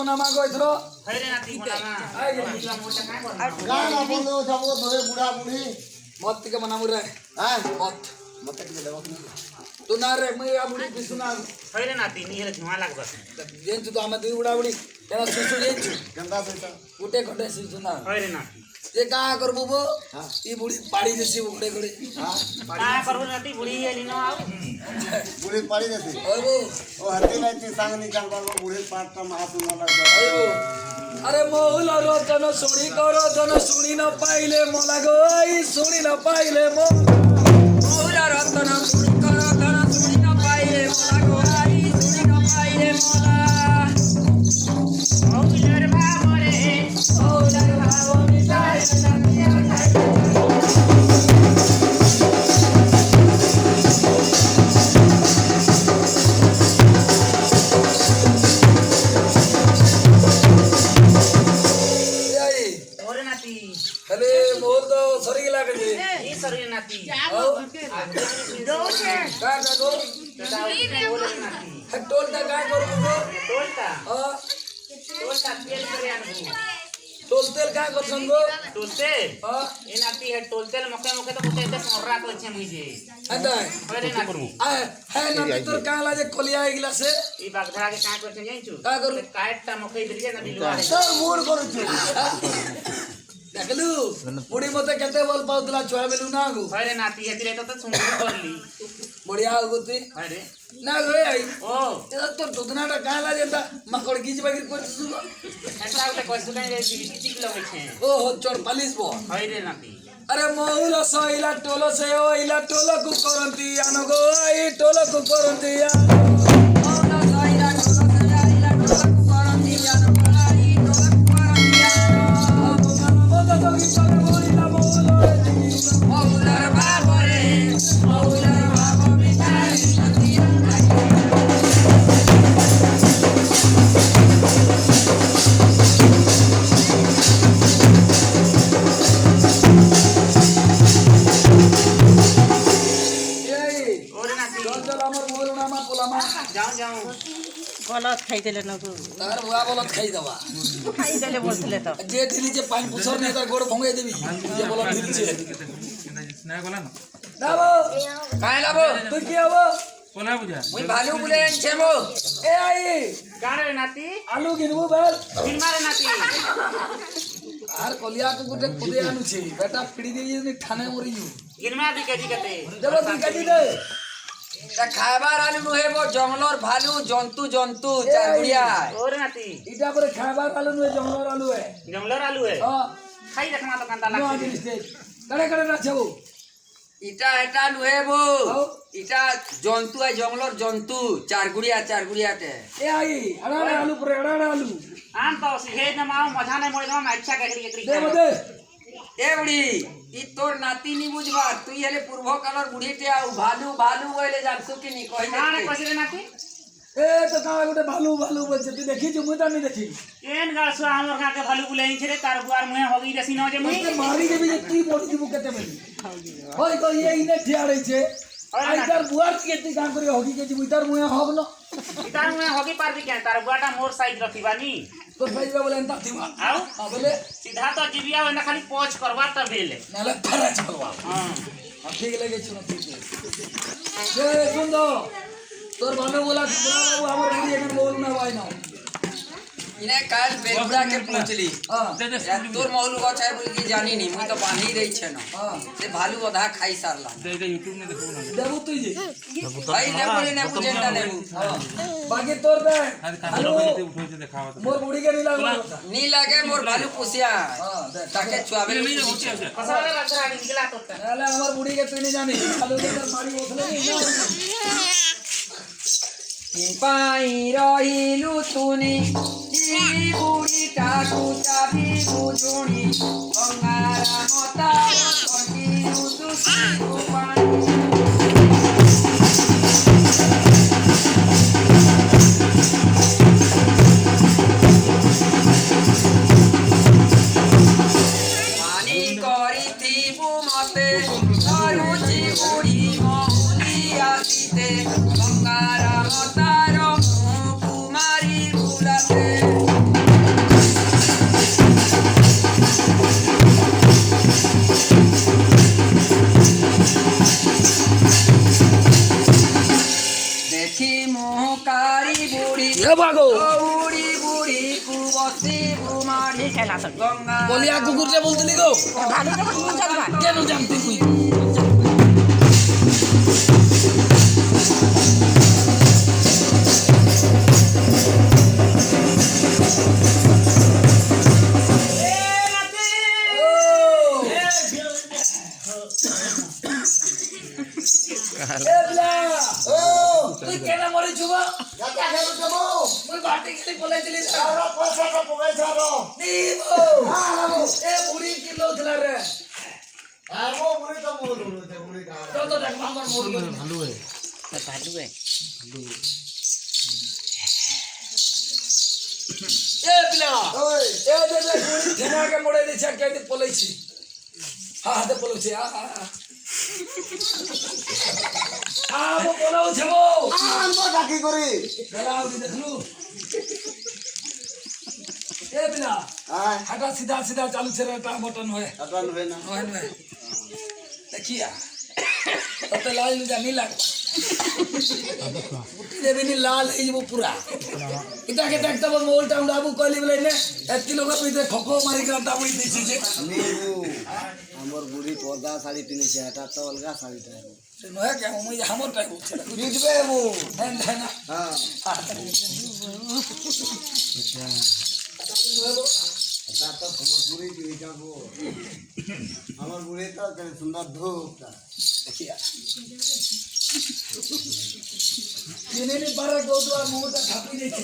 मुना मागो इथरो खैरे नाती बोलाना गाना बंद हो सब धोए बुढ़ा बुढ़ी मत के मना मुरे हां मत मत के देबो तू ना रे मैं आ बुढ़ी पिसुना खैरे नाती नी हेले धुआ लाग बस जेंचु तो हमें दुई बुढ़ा बुढ़ी तेरा सुसु जेंचु गंदा बेटा गुटे खटे सुसुना खैरे नाती ये का करबो बो ई बुढ़ी पाड़ी देसी गुटे गड़े हां का करबो नाती बुढ़ी हेली न आउ बुढ़ी पड़ी देती ओए बो ओ हत्ती नहीं सांग निकाल बाबू बुढ़ी पाट का मां सुना लग ओए बो अरे मौला रतन सुनी करो जन सुनी न पाइले मोला गो आई सुनी न पाइले मौला रतन सुनी करो जन सुनी न पाइले मोला गो आई सुनी न पाइले मोला औलर बाबरे औलर भाव मिटाए नदिया खाई ओरे नाती अरे बोल दो सरी के लागे जी ई सरी नाती का का गो ओरे नाती टोल का का करू गो टोलता हां टोलता तेल करे आनबू टोल तेल का कर संगो टोलते हां ए नाती है टोलते मके मके तो कुते ते सोरा को छे मुझे अंदा ओरे नाती आ है ना तोर का ला जे कोलिया इगला से ई बागधरा के का करते जाइछु का करू काटता मके दिलिए ना बिलवा सब मोर करू छु देखलु मुड़ी मते केते बोल पाउतला छोया बेलु ना गो ओरे नाती हेतिरे तो सुंदर करली बढ़िया होगती अरे ना गए आई ओ ये तो दुधनाटा का ला जेता मकड़ गिज बगिर कर छु ऐसा उते कोसु नहीं रे चिक लगे छे ओ हो चोर पालिस बो ओरे नाती अरे मौला सइला टोलो से ओ इला टोलो को करंती आनो गो आई टोलो को करंती आनो मौला सइला टोलो से इला टोलो को करंती आनो गो आई टोलो को करंती आनो मौला तो की पर बोलिला मौला मौला बाबो रे मौला बाबो मिटाई नदिया खाई ओरे नाती चल हमर मोरुना मा पोलामा जाऊं जाऊं गलत खाइदेले न तू तार बुआ बोलत खाई दवा खाइदेले बोलଥିଲେ ତ जे दिली जे पानी पुसर नहीं तार गोड़ भंगे देबी जे बोलत दिली जे दाबो काय लाबो तू की हबो कोना बुझा मुई भालू बुले छेबो ए आई गारे नाती आलू गिनबो बेल फिर मारे नाती आर कलिया को गुटे खुदे आनु छे बेटा पिड़ी दे जे ठाने मरियु गिरमा दी केजी कते देबो तू कदी दे ता खाबार आलू नु हेबो जंगलर भालू जंतु जंतु चारगुड़िया ओरे नाती इटा पर खाबार आलू नु जंगलर आलू है जंगलर आलू है हां खाई देखमा तो कांदा नो लागते आदिस दे करे करे ना छबो इटा एटा नुहेबो इटा जंतु है जंगलर जंतु चारगुड़िया टे ए आई अड़ाड़े आलू पर अड़ाड़े आलू आम तो हे न माओ मजा नहीं मोड़ ना अच्छा ककड़ी ककड़ी देबो दे ए बुढ़ी ई तोर नाती नी बुझबा तू हेले पूर्व कलर बुढ़ी टे आउ भालू भालू ओले जानसु कि नी कहि काने दे कसिरे नाती ए तो का गुटे भालू भालू बचे तू देखी जो मुई त नहीं देखी एन गासु हमर का के भालू बुलाई छरे तार बुआर मुहे होगी देसी न जे मुई ते मारी के भी की बोली जीव केते बली होय तो ये इने ठियाड़े छे आई तार बुआर के ती काम करी होगी के जीव तार मुए होग न तार मुहे होगी पार भी क्या तार बुआटा मोर साइज रखी बानी तो भाई बोले अंता दिमा आउ हां बोले सीधा तो जीविया ना खाली पोच करवा त भेले नाले फरा चलवा हां ठीक लगे छ न ठीक ये सुन दो तोर भालो बोला बाबू हमर बुढ़ी एखन बोल ना भाई ना इने काल बेलबुड़ा के पूछली हां या तोर मौलू को चाहे बोल की जानी नी मुई तो बांधी रही छे न हां से भालू अधा खाई सारला दे यूट्यूब में देखो ना देबू तू जी भाई ने बोले ने जेंटा ने हां बाकी तोर दे हेलो हेलो उठो से दिखावा मोर बुढ़ी के नहीं लागो नी लागे मोर भालू पुसिया हां दे ताके छुआबे कसरे बकरा निकला तो नाले हमर बुढ़ी के तू नहीं जानी खालू के तर मारी ओथले नहीं ना पाई रहिलु तुनी ई बुढ़ी टाकू चाबी बुझुणी गंगारा मता कंटिन्यू दुसी पानी पानी करिथिबु मते करुची बुढ़ी मौली आसीते गंगारा मतार मुँह कुमारी बुलाते কুমারী এই খেলা সব গঙ্গা বলিয়া কুকুর যে বলতে গো ভালুকে তুমি জানবা কেন জানতে তুই তুই কেন মরে যুবা গাতা খেলো যাবো মুই বাটি গেলি বলাইছিলি আর পয়সাটা পকাই ছাড়ো নিবো এ বুড়ি কিলো দিলা রে আর ও বুড়ি তো বলু তে বুড়ি কা যত দেখ আমার মোর গলি ভালুকে এ বিলা ওই এ দে দে বুড়ি ঠেনাকে মোড়ে দিছে কেতে পলাইছি হাতে পলাইছি মো পলাও যাবো আনবো ডাকি করি বেলাও দেখলু এ বিলা হ্যাঁ হাঁটা সিধা সিধা চালু ছেড়ে টা বটন হয় আটান হবে না হয় না দেখিয়া ততে লাল জানি লাগ দেবিনি লাল হয়ে যাব পুরা এটাকে দেখতে পাবো মোলটা উড়াবো কইলি বলে নে এত লোক পিতে খোখো মারি করে দাবই দিছি যে নিবু আমার বুড়ি পর্দা শাড়ি পিনেছে এটা তো অলগা শাড়িটা নয় কে মুই হামর টাই বলছে বুঝবে বু হ্যাঁ না হ্যাঁ এটা তো তোমার বুড়ি দিয়ে যাবো আমার বুড়ি তো কেন সুন্দর ধূপটা দেখিয়া দিনে বারে গোদুয়া মোটা খাপি দিছে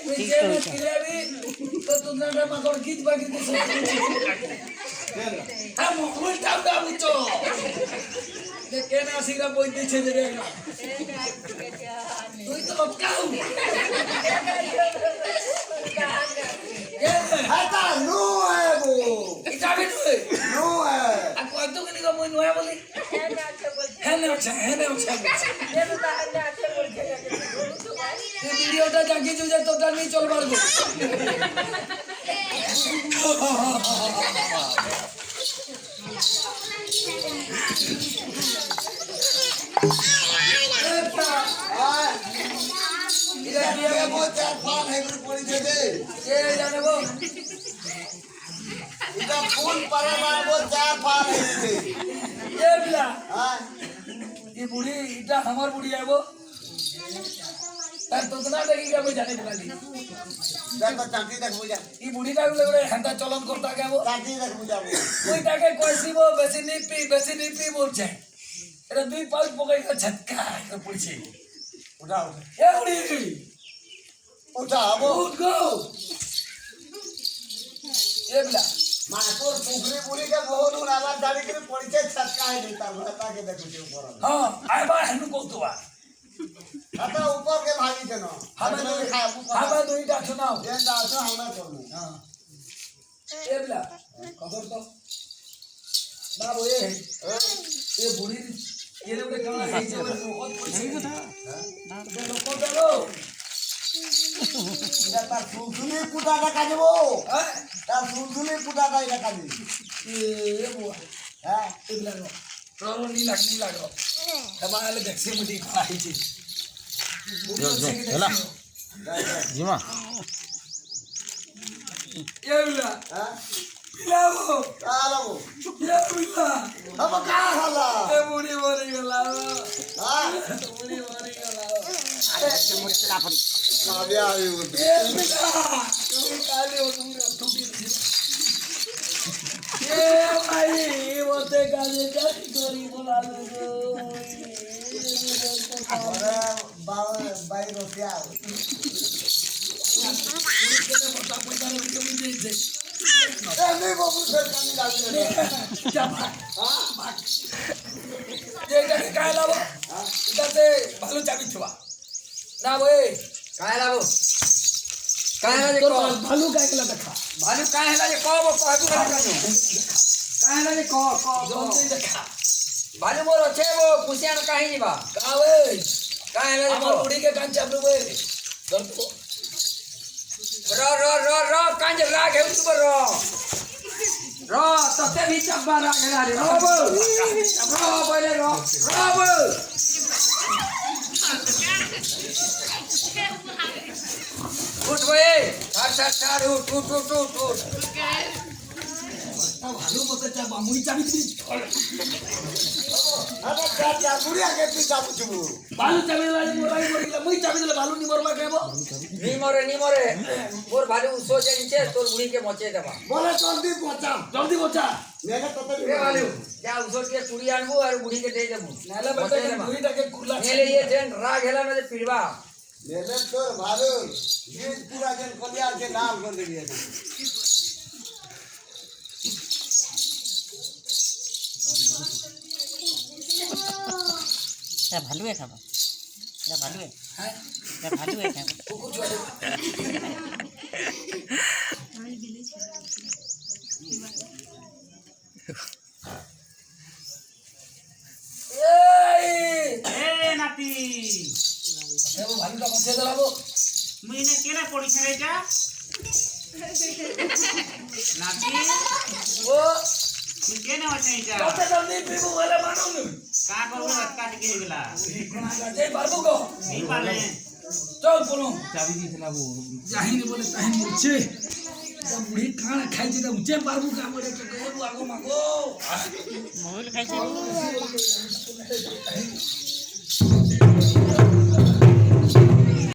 তুই কেন কিরাবি তো তোমরা মাকড় গীত বাকি দিছ হ্যাঁ মোল টাউডা বুঝছো কেন আসিরা বই দিছে যে রে তুই তো কাউ এটা নো এবু এটা আমি নই নো আর কত কেন মই নয় বলি হ্যাঁ না ভিডিওটা জাগি যে তোটা নিয়ে চল পারবো এটা ফুল পারে মারবো চার পার হয়েছে এ বিলা হ্যাঁ ये बुढ़ी इटा हमार बुढ़ी है वो तार तो ना देखी क्या कोई जाने बुला दी দেখো চাকরি দেখ বুঝা ये बुढ़ी का भी लग हंता चलन करता क्या वो চাকরি দেখ বুঝাবো कोई टाके कोई वो बेसी नहीं पी बोल जाए এটা দুই পাউচ পকাই করে ঝটকা করে পড়ছে উঠাও এ বুড়ি উঠাবো উঠ গো এ বিলা মা তোর পুকুরে বুড়িকে বহু আবার দাঁড়ি করে পড়ছে ছটকা হয়ে তার তাকে দেখুছি উপর हां आय बा हनु को तो এটা উপর কে ভাগি কেন हमें दुईटा सुनाओ দেন দাও আমরা করব हां ए बिला खबर तो ना वो ये बुढ़ी ये लोग कहां है जे बहुत पैसे लोग को चलो এটা তার সুলসুলি কুটাটা কাজবো हैं তার সুলসুলি কুটাটা এটা কাজে ये वो হ্যাঁ ए बिला रो रो नी लागो दबाले देखसे मुठी खाई छी हेला জিমা ये बिला হ্যাঁ लाओ আলাবো ये बिला अब का हला ए बुढ़ी मरी गला হ্যাঁ बुढ़ी मरी गला কাবিয়া আই বলতে ये बिला तू काले हो तू ये भाई वो ते काले का गोरी बोला लो আরে বাই রোটিয়া এমনি বাবু সে কানি লাগবে ভালো চাবি ছোয়া না বই কাহে লাবো কাহে লাজে তোর কো ভালো গায়কলা দেখা ভালু কাহে লাজে কো কহবু কাহে কাহে লাজে কো জলদি দেখা ভালু মোর আছে বো পুষিয়ান কাহি নিবা গাवे কাহে লাজে আমার কো বুড়ি के कान चाबलू बे दर्द को रो कांज राग है उस पर रो तते भी चब्बा राग है रे रो बोले रो उठ बे ছাড় ছাড় উঠ উঠ উঠ উঠ উঠ ভালো মতো চা বামুই চাবি দিবি আরে যা বুড়ি আগে তুই যাবো চুবু ভালো চাবি দিলে মোরাই মরিলা মুই চাবি দিলে ভালো নি মরবা কেব নিমরে মোর ভালো উসো জানিছে তোর বুড়িকে মচে দেবা বলে জলদি পচাম জলদি বচা নেলে তত রে ভালো যা উসো কে চুড়ি আনবো আর বুড়িকে দিয়ে দেবো নালে বেটা দুইটাকে কুরলা নেলে ইয়ে যেন রাগ হেলা না যে পিড়বা নেলে তোর ভালো জিজ পুরা যেন কলিয়া যে লাল করে দিবি এখন ভালুয়ে খাবা ভালুয়ে হ্যাঁ ভালুয়ে খাবা কুকুর চলে এই এ নাতি দেব ভালোটা বসে দেলাবো মুই না কেনা পড়িছে রে এটা নাতি ও তুই কেনা আছে এটা কত জলদি পিবো বলে মানু কা করবো কাট কে গেলা কোনা গাজে পারবো গো এই পালে চল বলো চাবি দিয়েছিল বউ যাহিনি বলে তাহিনি বলছে যা মুড়ি কানা খাইতে দাও যে পারবো কাম করে কে করবো আগো মাগো মহুল খাইছে